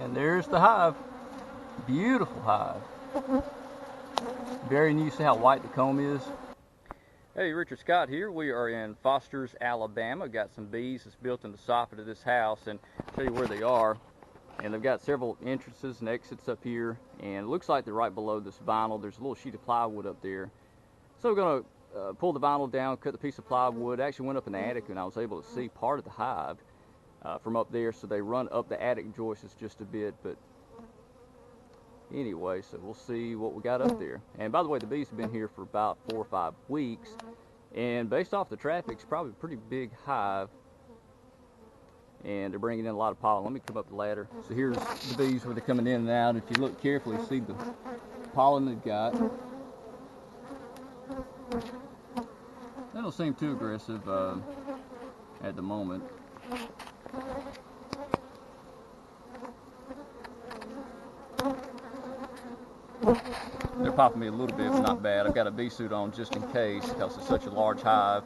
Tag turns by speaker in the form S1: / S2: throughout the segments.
S1: And there's the hive. Beautiful hive. Very neat. See how white the comb is? Hey, Richard Scott here. We are in Foster's, Alabama. Got some bees that's built in the soffit of this house, and I'll show you where they are. And they've got several entrances and exits up here, and it looks like they're right below this vinyl. There's a little sheet of plywood up there. So we're going to pull the vinyl down, cut the piece of plywood. Actually went up in the attic, and I was able to see part of the hive from up there, so they run up the attic joists just a bit. But anyway, so we'll see what we got up there. And by the way, the bees have been here for about 4 or 5 weeks, and based off the traffic, it's probably a pretty big hive, and they're bringing in a lot of pollen. Let me come up the ladder. So here's the bees where they're coming in and out. If you look carefully, see the pollen they've got. They don't seem too aggressive at the moment. They're popping me a little bit, but not bad. I've got a bee suit on just in case, because it's such a large hive.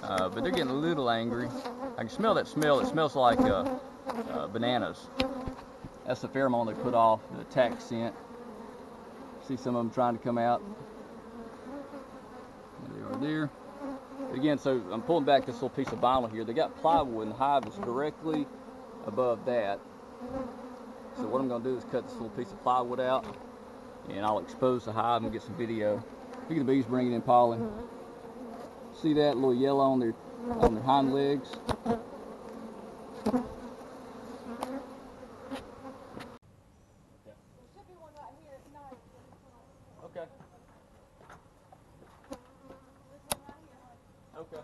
S1: But they're getting a little angry. I can smell that smell. It smells like bananas. That's the pheromone they put off, the attack scent. See some of them trying to come out. There they are there. Again, so I'm pulling back this little piece of vinyl here. They got plywood, and the hive is directly above that. So what I'm going to do is cut this little piece of plywood out, and I'll expose the hive and get some video. Look at the bees bringing in pollen. See that little yellow on their hind legs? Okay. Okay.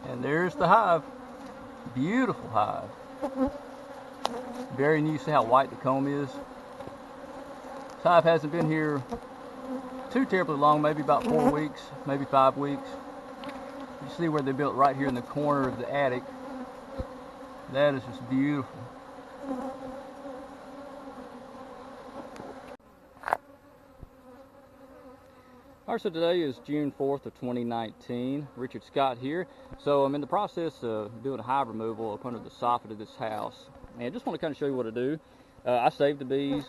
S1: And there's the hive. Beautiful hive. Very neat. See how white the comb is? This hive hasn't been here too terribly long, maybe about 4 weeks, maybe 5 weeks. You see where they built right here in the corner of the attic. That is just beautiful. Alright, so today is June 4th of 2019. Richard Scott here. So I'm in the process of doing a hive removal up under the soffit of this house. And I just want to kind of show you what to do. I save the bees,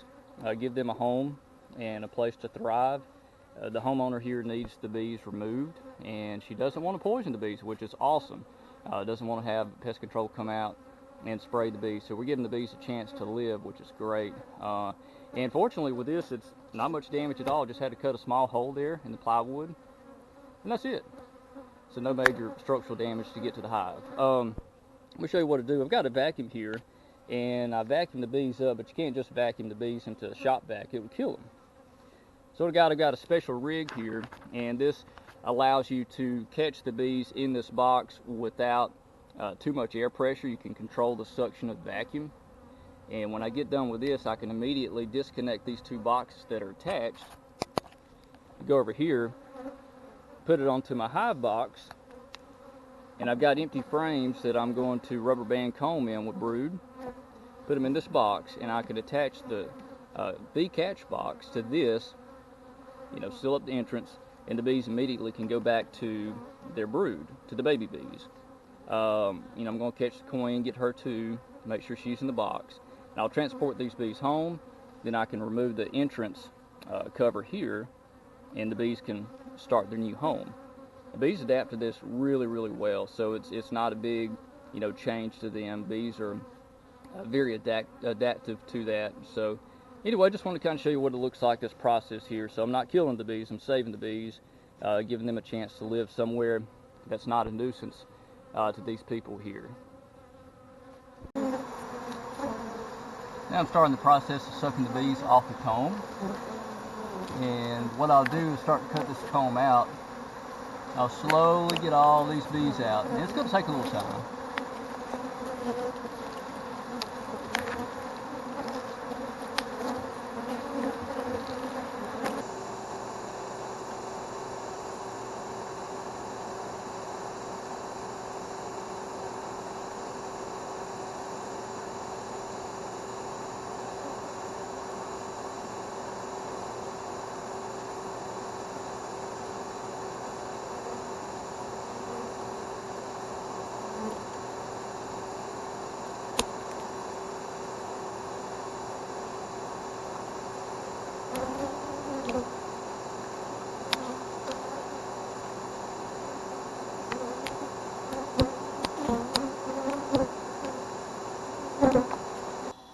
S1: give them a home and a place to thrive. The homeowner here needs the bees removed, and she doesn't want to poison the bees, which is awesome. Doesn't want to have pest control come out and spray the bees. So we're giving the bees a chance to live, which is great. And fortunately with this, it's not much damage at all. Just had to cut a small hole there in the plywood, and that's it. So no major structural damage to get to the hive. Let me show you what to do. I've got a vacuum here, and I vacuum the bees up, but you can't just vacuum the bees into a shop vac. It would kill them. So I've got a special rig here, and this allows you to catch the bees in this box without too much air pressure. You can control the suction of the vacuum. And when I get done with this, I can immediately disconnect these 2 boxes that are attached. Go over here, put it onto my hive box, and I've got empty frames that I'm going to rubber band comb in with brood. Put them in this box, and I can attach the bee catch box to this, seal up the entrance, and the bees immediately can go back to their brood, to the baby bees. I'm going to catch the queen, get her too, make sure she's in the box. And I'll transport these bees home, then I can remove the entrance cover here, and the bees can start their new home. The bees adapt to this really, really well, so it's not a big, change to them. Bees are very adaptive to that. So anyway, I just want to kind of show you what it looks like, this process here. So I'm not killing the bees, I'm saving the bees, giving them a chance to live somewhere that's not a nuisance to these people here. Now I'm starting the process of sucking the bees off the comb. And what I'll do is start to cut this comb out. I'll slowly get all these bees out. And it's going to take a little time.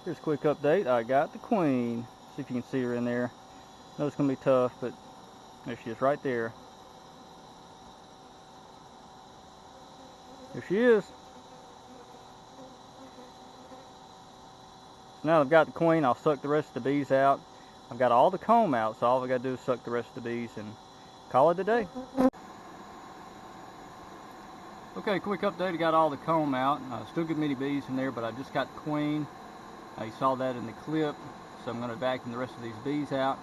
S1: Here's a quick update. I got the queen. See if you can see her in there. I know it's going to be tough, but there she is right there. There she is. Now that I've got the queen, I'll suck the rest of the bees out. I've got all the comb out, so all I got to do is suck the rest of the bees and call it a day. Okay, quick update. I got all the comb out. Still get many bees in there, but I just got the queen. You saw that in the clip, so I'm going to vacuum the rest of these bees out.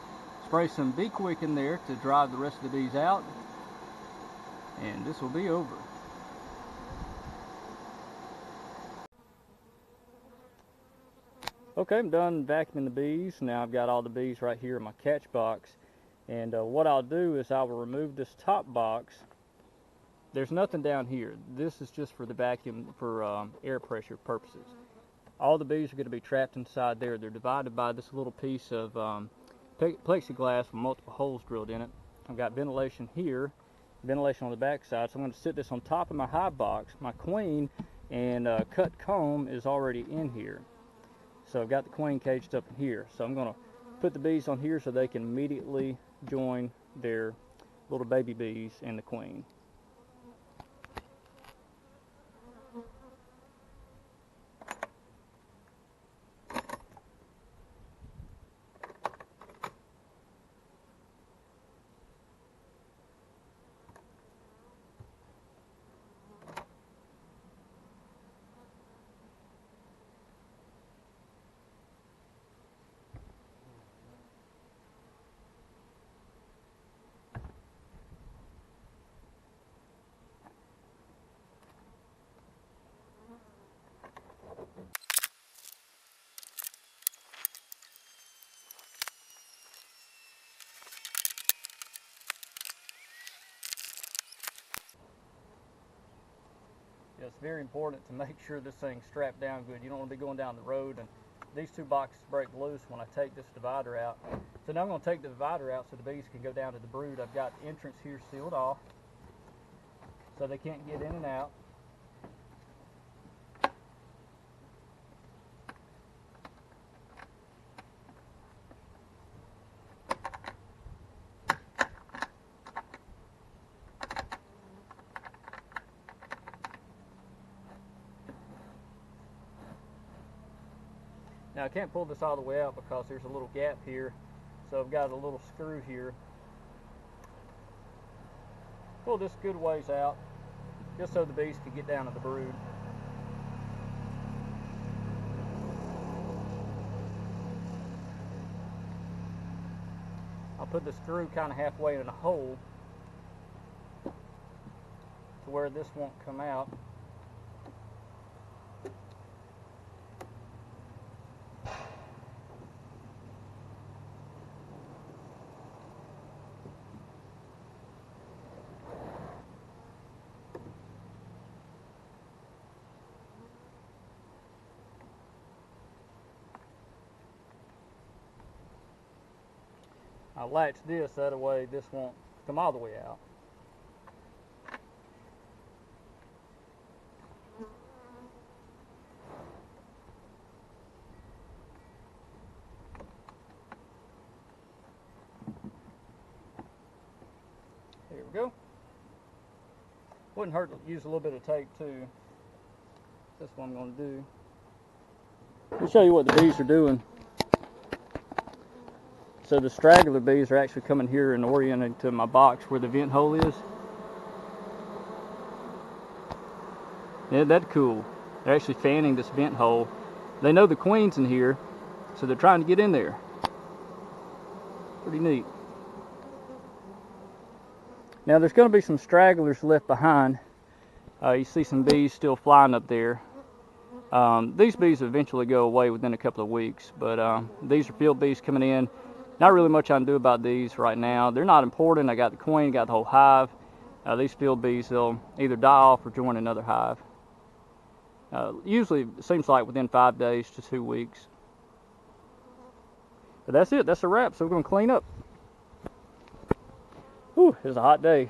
S1: Spray some Bee Quick in there to drive the rest of the bees out, and this will be over. Okay, I'm done vacuuming the bees. Now I've got all the bees right here in my catch box, and what I'll do is I will remove this top box. There's nothing down here. This is just for the vacuum, for air pressure purposes. All the bees are going to be trapped inside there. They're divided by this little piece of plexiglass with multiple holes drilled in it. I've got ventilation here, ventilation on the back side, so I'm going to sit this on top of my hive box. My queen and cut comb is already in here. So I've got the queen caged up in here. So I'm going to put the bees on here so they can immediately join their little baby bees and the queen. Yeah, it's very important to make sure this thing's strapped down good. You don't want to be going down the road and these two boxes break loose when I take this divider out. So now I'm going to take the divider out so the bees can go down to the brood. I've got the entrance here sealed off so they can't get in and out. Now I can't pull this all the way out because there's a little gap here, so I've got a little screw here. Pull this good ways out, just so the bees can get down to the brood. I'll put the screw kind of halfway in a hole to where this won't come out. I'll latch this, that way this won't come all the way out. There we go. Wouldn't hurt to use a little bit of tape too. That's what I'm going to do. Let me show you what the bees are doing. So the straggler bees are actually coming here and orienting to my box where the vent hole is. Isn't that cool? They're actually fanning this vent hole. They know the queen's in here, so they're trying to get in there. Pretty neat. Now there's going to be some stragglers left behind. You see some bees still flying up there. These bees eventually go away within a couple of weeks, but these are field bees coming in. Not really much I can do about these right now. They're not important. I got the queen, got the whole hive. These field bees, they'll either die off or join another hive. Usually it seems like within 5 days to 2 weeks. But that's it, that's a wrap, so we're going to clean up. Whew, it's a hot day.